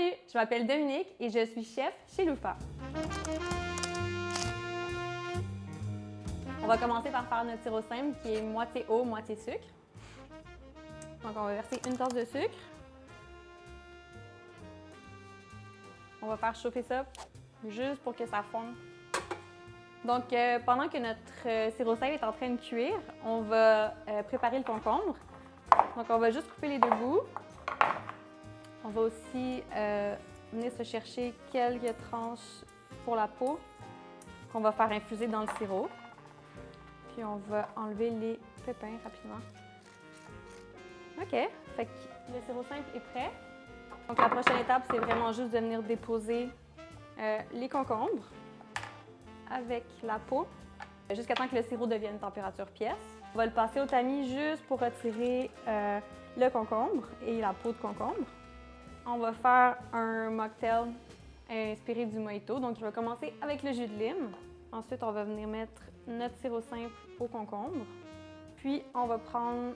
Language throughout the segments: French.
Salut, je m'appelle Dominique et je suis chef chez Loufa. On va commencer par faire notre sirop simple qui est moitié eau, moitié sucre. Donc on va verser une tasse de sucre. On va faire chauffer ça juste pour que ça fonde. Donc pendant que notre sirop simple est en train de cuire, on va préparer le concombre. Donc on va juste couper les deux bouts. On va aussi venir se chercher quelques tranches pour la peau qu'on va faire infuser dans le sirop. Puis on va enlever les pépins rapidement. OK, fait que le sirop simple est prêt. Donc la prochaine étape, c'est vraiment juste de venir déposer les concombres avec la peau jusqu'à temps que le sirop devienne température pièce. On va le passer au tamis juste pour retirer le concombre et la peau de concombre. On va faire un mocktail inspiré du mojito. Donc, il va commencer avec le jus de lime. Ensuite, on va venir mettre notre sirop simple au concombre. Puis, on va prendre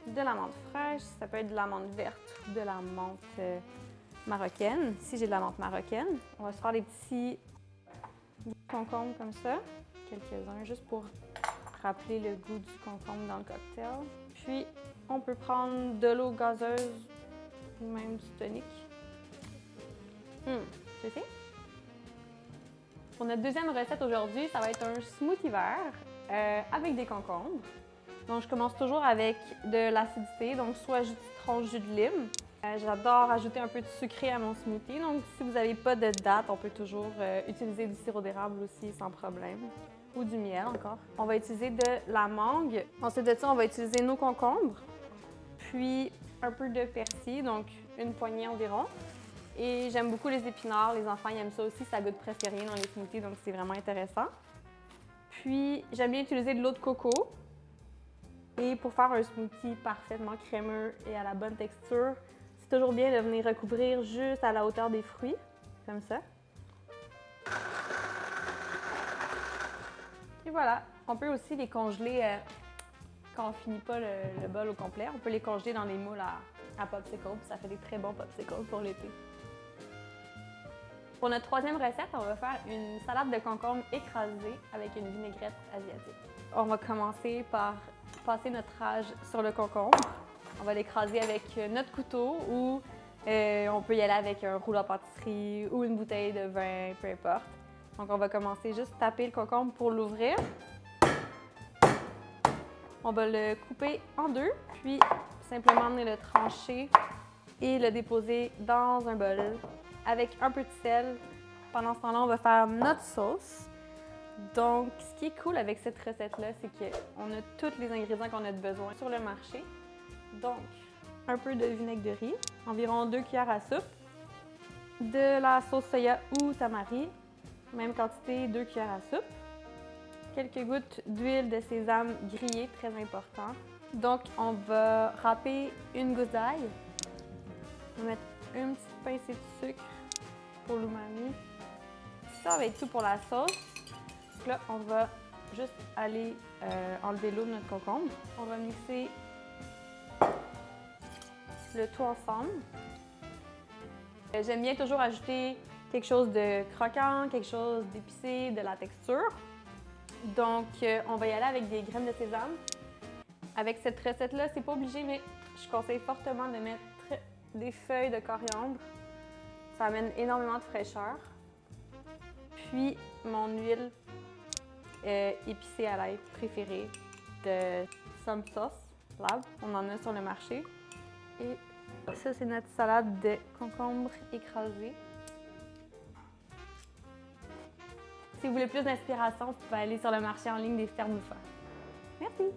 de la menthe fraîche. Ça peut être de la menthe verte ou de la menthe marocaine. Ici, j'ai de la menthe marocaine. On va se faire des petits concombres comme ça. Quelques-uns, juste pour rappeler le goût du concombre dans le cocktail. Puis, on peut prendre de l'eau gazeuse ou même du tonic. Tu sais? Pour notre deuxième recette aujourd'hui, ça va être un smoothie vert avec des concombres. Donc, je commence toujours avec de l'acidité, donc soit jus de citron, jus de lime. J'adore ajouter un peu de sucré à mon smoothie, donc si vous n'avez pas de date, on peut toujours utiliser du sirop d'érable aussi sans problème. Ou du miel encore. On va utiliser de la mangue. Ensuite de ça, on va utiliser nos concombres. Puis un peu de persil, donc une poignée environ. Et j'aime beaucoup les épinards. Les enfants ils aiment ça aussi. Ça goûte presque rien dans les smoothies, donc c'est vraiment intéressant. Puis j'aime bien utiliser de l'eau de coco. Et pour faire un smoothie parfaitement crémeux et à la bonne texture, c'est toujours bien de venir recouvrir juste à la hauteur des fruits, comme ça. Et voilà, on peut aussi les congeler quand on finit pas le bol au complet. On peut les congeler dans des moules à popsicle, puis ça fait des très bons popsicles pour l'été. Pour notre troisième recette, on va faire une salade de concombre écrasée avec une vinaigrette asiatique. On va commencer par passer notre rage sur le concombre. On va l'écraser avec notre couteau ou on peut y aller avec un rouleau à pâtisserie ou une bouteille de vin, peu importe. Donc, on va commencer juste taper le concombre pour l'ouvrir. On va le couper en deux, puis simplement venir le trancher et le déposer dans un bol avec un peu de sel. Pendant ce temps-là, on va faire notre sauce. Donc, ce qui est cool avec cette recette-là, c'est qu'on a tous les ingrédients qu'on a besoin sur le marché. Donc, un peu de vinaigre de riz, environ 2 cuillères à soupe, de la sauce soya ou tamari, même quantité, 2 cuillères à soupe. Quelques gouttes d'huile de sésame grillée, très important. Donc, on va râper une gousse d'ail. On va mettre une petite pincée de sucre pour l'umami. Ça va être tout pour la sauce. Donc là, on va juste aller enlever l'eau de notre concombre. On va mixer le tout ensemble. J'aime bien toujours ajouter quelque chose de croquant, quelque chose d'épicé, de la texture. Donc, on va y aller avec des graines de sésame. Avec cette recette-là, c'est pas obligé, mais je conseille fortement de mettre des feuilles de coriandre. Ça amène énormément de fraîcheur. Puis, mon huile épicée à l'ail préférée de Some Sauce Lab. On en a sur le marché. Et ça, c'est notre salade de concombre écrasé. Si vous voulez plus d'inspiration, vous pouvez aller sur le marché en ligne des fermes Loufa. Merci!